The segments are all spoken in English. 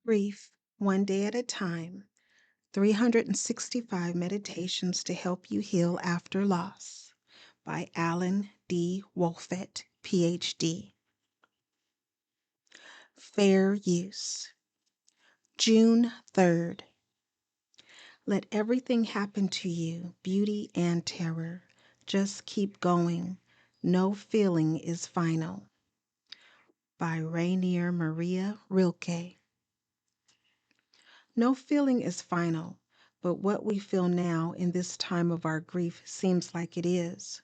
Grief, One Day at a Time, 365 Meditations to Help You Heal After Loss by Alan D. Wolfett, PhD. Fair Use. June 3rd. Let everything happen to you, beauty and terror. Just keep going. No feeling is final. By Rainier Maria Rilke. No feeling is final, but what we feel now in this time of our grief seems like it is.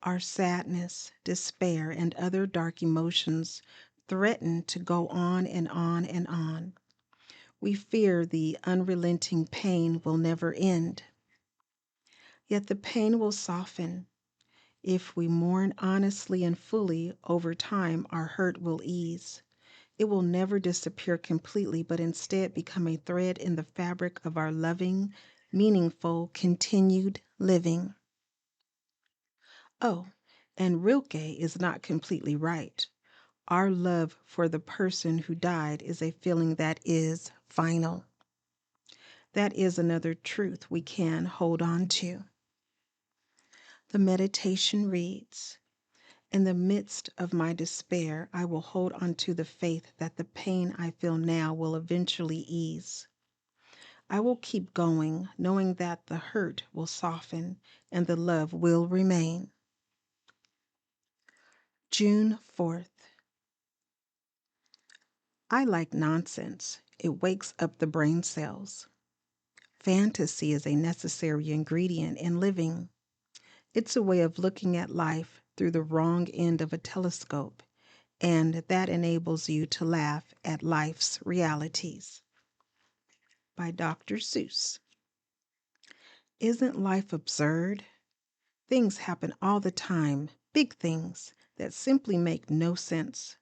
Our sadness, despair, and other dark emotions threaten to go on and on and on. We fear the unrelenting pain will never end. Yet the pain will soften. If we mourn honestly and fully, over time our hurt will ease. It will never disappear completely, but instead become a thread in the fabric of our loving, meaningful, continued living. Oh, and Rilke is not completely right. Our love for the person who died is a feeling that is final. That is another truth we can hold on to. The meditation reads, "In the midst of my despair, I will hold on to the faith that the pain I feel now will eventually ease. I will keep going, knowing that the hurt will soften and the love will remain." June 4th. I like nonsense. It wakes up the brain cells. Fantasy is a necessary ingredient in living. It's a way of looking at life through the wrong end of a telescope, and that enables you to laugh at life's realities. By Dr. Seuss. Isn't life absurd? Things happen all the time, big things that simply make no sense.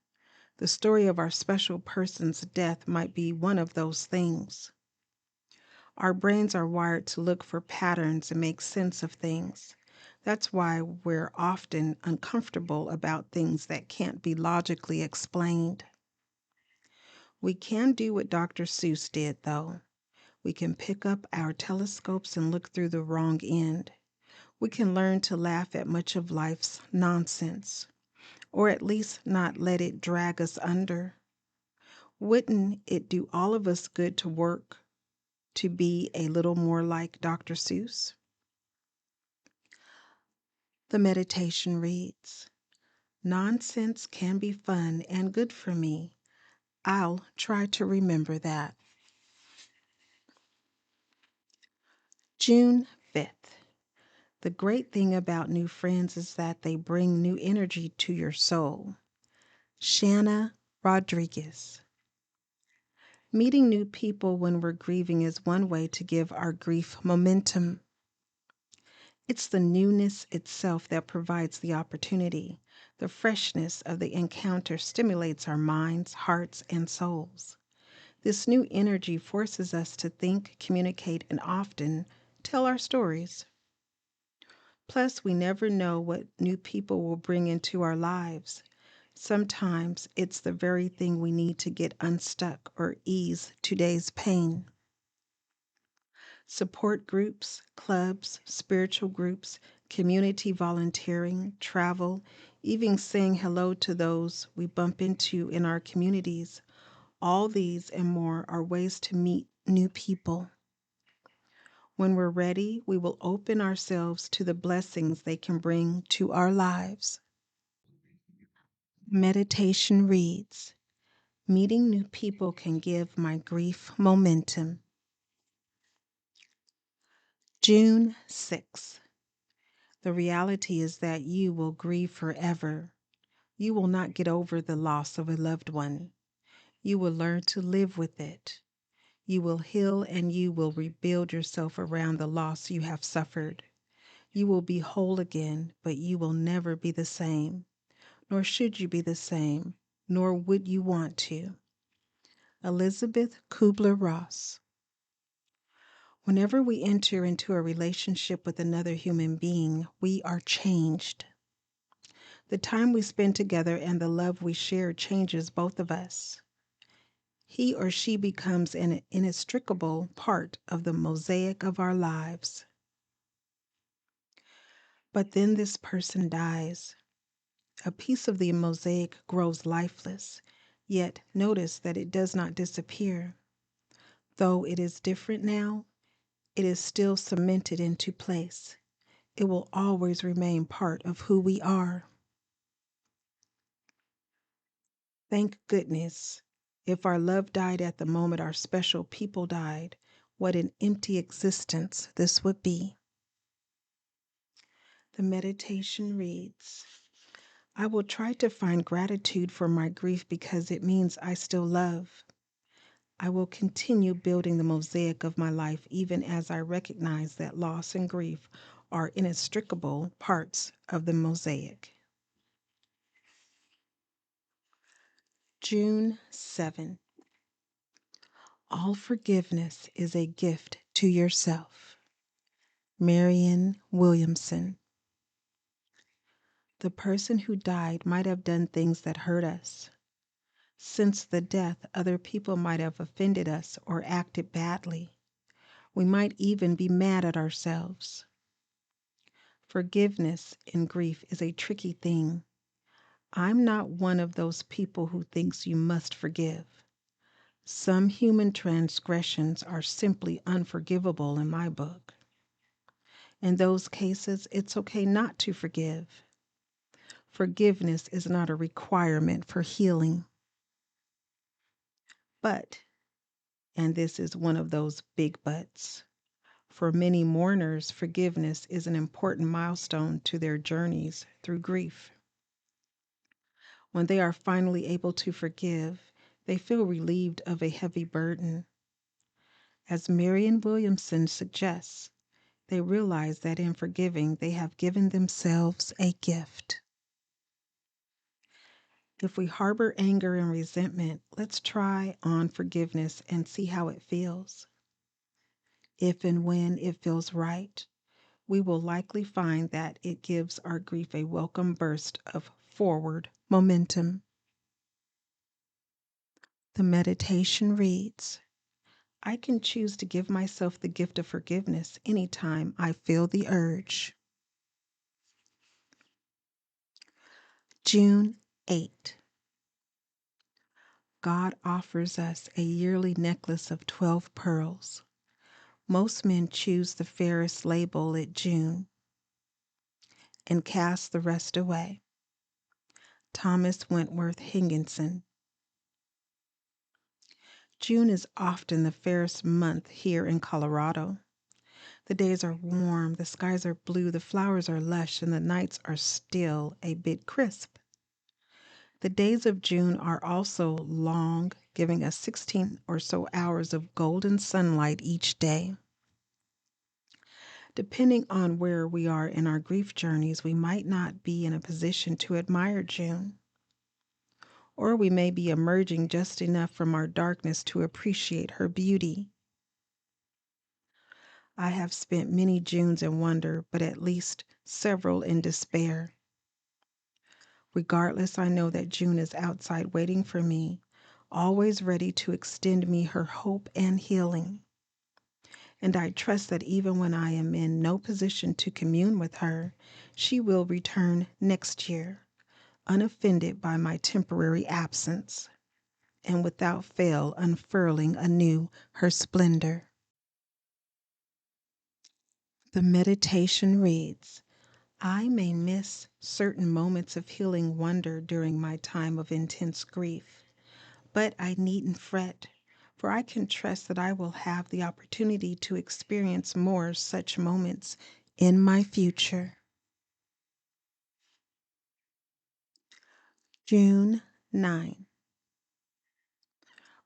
The story of our special person's death might be one of those things. Our brains are wired to look for patterns and make sense of things. That's why we're often uncomfortable about things that can't be logically explained. We can do what Dr. Seuss did, though. We can pick up our telescopes and look through the wrong end. We can learn to laugh at much of life's nonsense, or at least not let it drag us under. Wouldn't it do all of us good to work to be a little more like Dr. Seuss? The meditation reads, "Nonsense can be fun and good for me. I'll try to remember that." June 5th. The great thing about new friends is that they bring new energy to your soul. Shanna Rodriguez. Meeting new people when we're grieving is one way to give our grief momentum. It's the newness itself that provides the opportunity. The freshness of the encounter stimulates our minds, hearts, and souls. This new energy forces us to think, communicate, and often tell our stories. Plus, we never know what new people will bring into our lives. Sometimes it's the very thing we need to get unstuck or ease today's pain. Support groups, clubs, spiritual groups, community volunteering, travel, even saying hello to those we bump into in our communities. All these and more are ways to meet new people. When we're ready, we will open ourselves to the blessings they can bring to our lives. Meditation reads, "Meeting new people can give my grief momentum." June 6th. The reality is that you will grieve forever. You will not get over the loss of a loved one. You will learn to live with it. You will heal and you will rebuild yourself around the loss you have suffered. You will be whole again, but you will never be the same. Nor should you be the same, nor would you want to. Elizabeth Kubler-Ross. Whenever we enter into a relationship with another human being, we are changed. The time we spend together and the love we share changes both of us. he or she becomes an inextricable part of the mosaic of our lives. But then this person dies. A piece of the mosaic grows lifeless, yet notice that it does not disappear. Though it is different now, it is still cemented into place. It will always remain part of who we are. Thank goodness. If our love died at the moment our special people died, what an empty existence this would be. The meditation reads, I will try to find gratitude for my grief because it means I still love. I will continue building the mosaic of my life even as I recognize that loss and grief are inextricable parts of the mosaic. June 7. All forgiveness is a gift to yourself. Marianne Williamson. The person who died might have done things that hurt us. Since the death, other people might have offended us or acted badly. We might even be mad at ourselves. Forgiveness in grief is a tricky thing. I'm not one of those people who thinks you must forgive. Some human transgressions are simply unforgivable in my book. In those cases, it's okay not to forgive. Forgiveness is not a requirement for healing. But, and this is one of those big buts, for many mourners, forgiveness is an important milestone to their journeys through grief. When they are finally able to forgive, they feel relieved of a heavy burden. As Marianne Williamson suggests, they realize that in forgiving, they have given themselves a gift. If we harbor anger and resentment, let's try on forgiveness and see how it feels. If and when it feels right, we will likely find that it gives our grief a welcome burst of forward momentum. The meditation reads, I can choose to give myself the gift of forgiveness anytime I feel the urge. June 8. God offers us a yearly necklace of 12 pearls. Most men choose the fairest label at June and cast the rest away. Thomas Wentworth Higginson. June is often the fairest month here in Colorado. The days are warm, the skies are blue, the flowers are lush, and the nights are still a bit crisp. The days of June are also long, giving us 16 or so hours of golden sunlight each day. Depending on where we are in our grief journeys, we might not be in a position to admire June. Or we may be emerging just enough from our darkness to appreciate her beauty. I have spent many Junes in wonder, but at least several in despair. Regardless, I know that June is outside waiting for me, always ready to extend me her hope and healing. And I trust that even when I am in no position to commune with her, she will return next year, unoffended by my temporary absence, and without fail unfurling anew her splendor. The meditation reads, I may miss certain moments of healing wonder during my time of intense grief, but I needn't fret, for I can trust that I will have the opportunity to experience more such moments in my future. June 9.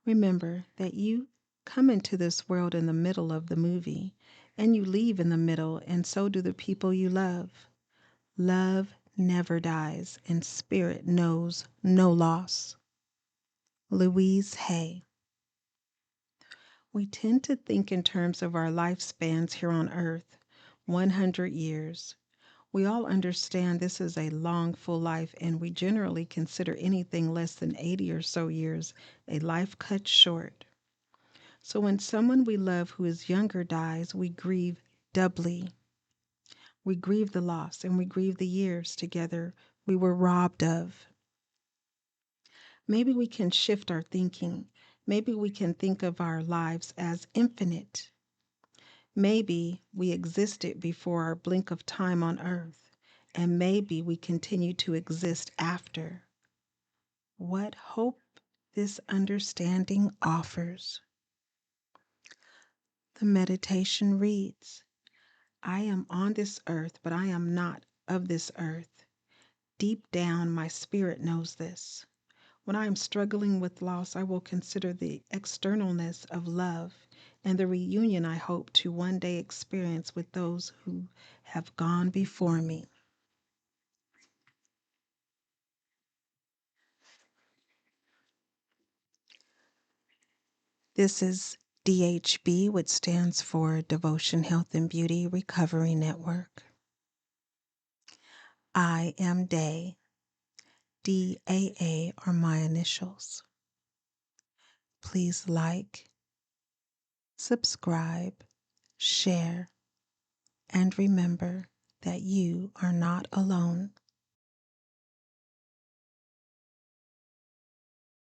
Remember that you come into this world in the middle of the movie, and you leave in the middle, and so do the people you love. Love never dies, and spirit knows no loss. Louise Hay. We tend to think in terms of our lifespans here on earth, 100 years. We all understand this is a long, full life, and we generally consider anything less than 80 or so years a life cut short. So when someone we love who is younger dies, we grieve doubly. We grieve the loss and we grieve the years together we were robbed of. Maybe we can shift our thinking. Maybe we can think of our lives as infinite. Maybe we existed before our blink of time on earth, and maybe we continue to exist after. What hope this understanding offers. The meditation reads, I am on this earth, but I am not of this earth. Deep down, my spirit knows this. When I am struggling with loss, I will consider the externalness of love and the reunion I hope to one day experience with those who have gone before me. This is DHB, which stands for Devotion, Health, and Beauty Recovery Network. I am Day. DAA are my initials. Please like, subscribe, share, and remember that you are not alone.